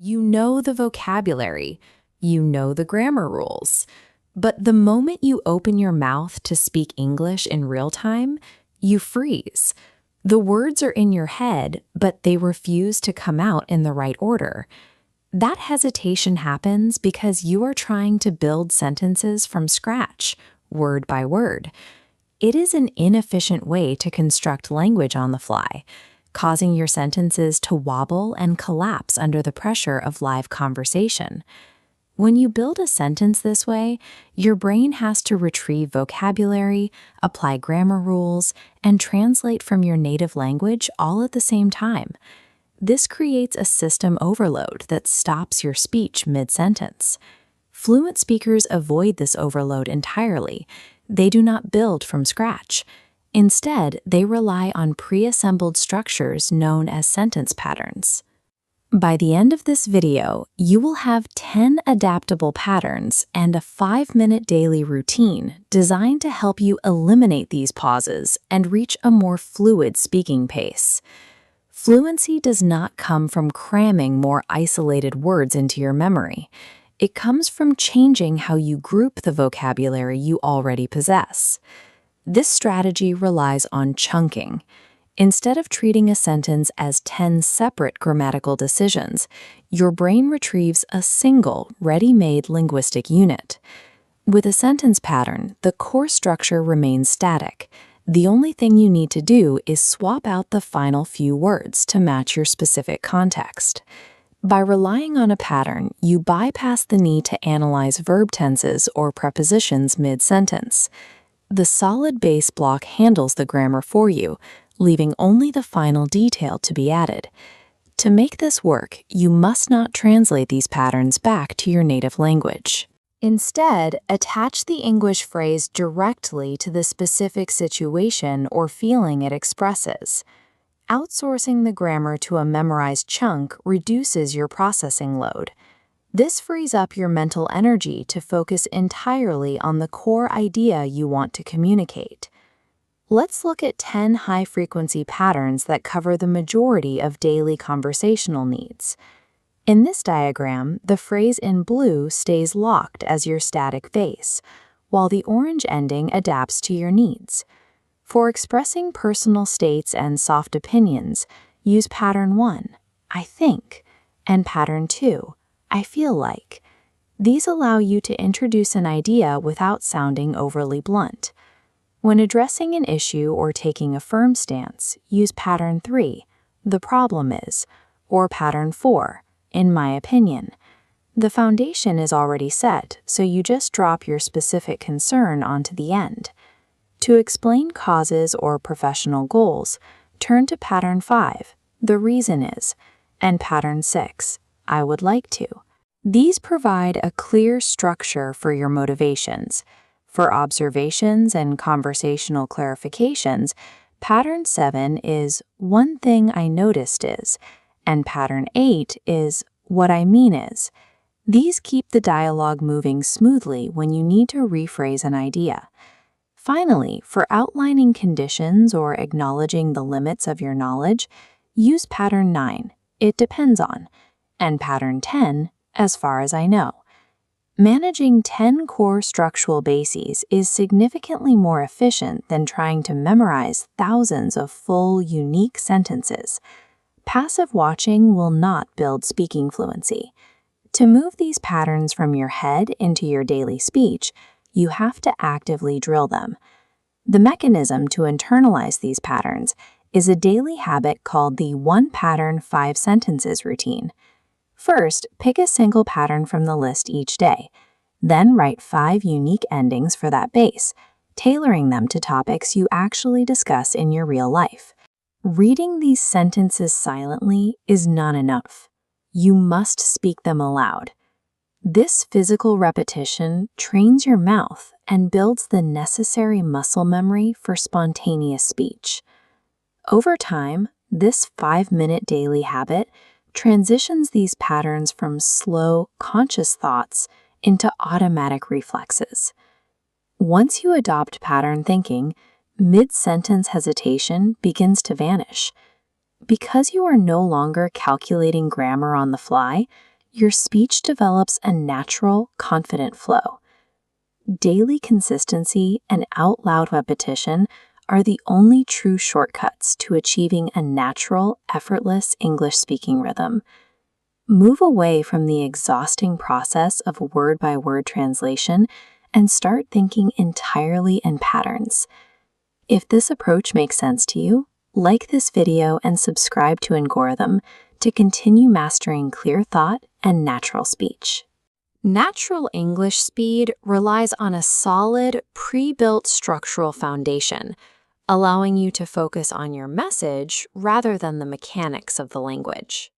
You know the vocabulary, you know the grammar rules. But the moment you open your mouth to speak English in real time, you freeze. The words are in your head, but they refuse to come out in the right order. That hesitation happens because you are trying to build sentences from scratch, word by word. It is an inefficient way to construct language on the fly, causing your sentences to wobble and collapse under the pressure of live conversation. When you build a sentence this way, your brain has to retrieve vocabulary, apply grammar rules, and translate from your native language all at the same time. This creates a system overload that stops your speech mid-sentence. Fluent speakers avoid this overload entirely. They do not build from scratch. Instead, they rely on pre-assembled structures known as sentence patterns. By the end of this video, you will have 10 adaptable patterns and a 5-minute daily routine designed to help you eliminate these pauses and reach a more fluid speaking pace. Fluency does not come from cramming more isolated words into your memory. It comes from changing how you group the vocabulary you already possess. This strategy relies on chunking. Instead of treating a sentence as 10 separate grammatical decisions, your brain retrieves a single, ready-made linguistic unit. With a sentence pattern, the core structure remains static. The only thing you need to do is swap out the final few words to match your specific context. By relying on a pattern, you bypass the need to analyze verb tenses or prepositions mid-sentence. The solid base block handles the grammar for you, leaving only the final detail to be added. To make this work, you must not translate these patterns back to your native language. Instead, attach the English phrase directly to the specific situation or feeling it expresses. Outsourcing the grammar to a memorized chunk reduces your processing load. This frees up your mental energy to focus entirely on the core idea you want to communicate. Let's look at 10 high-frequency patterns that cover the majority of daily conversational needs. In this diagram, the phrase in blue stays locked as your static base, while the orange ending adapts to your needs. For expressing personal states and soft opinions, use pattern 1, I think, and pattern 2, I feel like. These allow you to introduce an idea without sounding overly blunt. When addressing an issue or taking a firm stance, use pattern 3, the problem is, or pattern 4, in my opinion. The foundation is already set, so you just drop your specific concern onto the end. To explain causes or professional goals, turn to pattern 5, the reason is, and pattern 6, I would like to. These provide a clear structure for your motivations. For observations and conversational clarifications, pattern 7 is one thing I noticed is, and pattern 8 is what I mean is. These keep the dialogue moving smoothly when you need to rephrase an idea. Finally, for outlining conditions or acknowledging the limits of your knowledge, use pattern 9, it depends on, and pattern 10, as far as I know. Managing 10 core structural bases is significantly more efficient than trying to memorize thousands of full, unique sentences. Passive watching will not build speaking fluency. To move these patterns from your head into your daily speech, you have to actively drill them. The mechanism to internalize these patterns is a daily habit called the 1 pattern 5 sentences routine. First, pick a single pattern from the list each day. Then write 5 unique endings for that base, tailoring them to topics you actually discuss in your real life. Reading these sentences silently is not enough. You must speak them aloud. This physical repetition trains your mouth and builds the necessary muscle memory for spontaneous speech. Over time, this 5-minute daily habit transitions these patterns from slow, conscious thoughts into automatic reflexes. Once you adopt pattern thinking, mid-sentence hesitation begins to vanish. Because you are no longer calculating grammar on the fly, your speech develops a natural, confident flow. Daily consistency and out loud repetition are the only true shortcuts to achieving a natural, effortless English speaking rhythm. Move away from the exhausting process of word by word translation and start thinking entirely in patterns. If this approach makes sense to you, like this video and subscribe to Algorithm to continue mastering clear thought and natural speech. Natural English speed relies on a solid, pre-built structural foundation, allowing you to focus on your message rather than the mechanics of the language.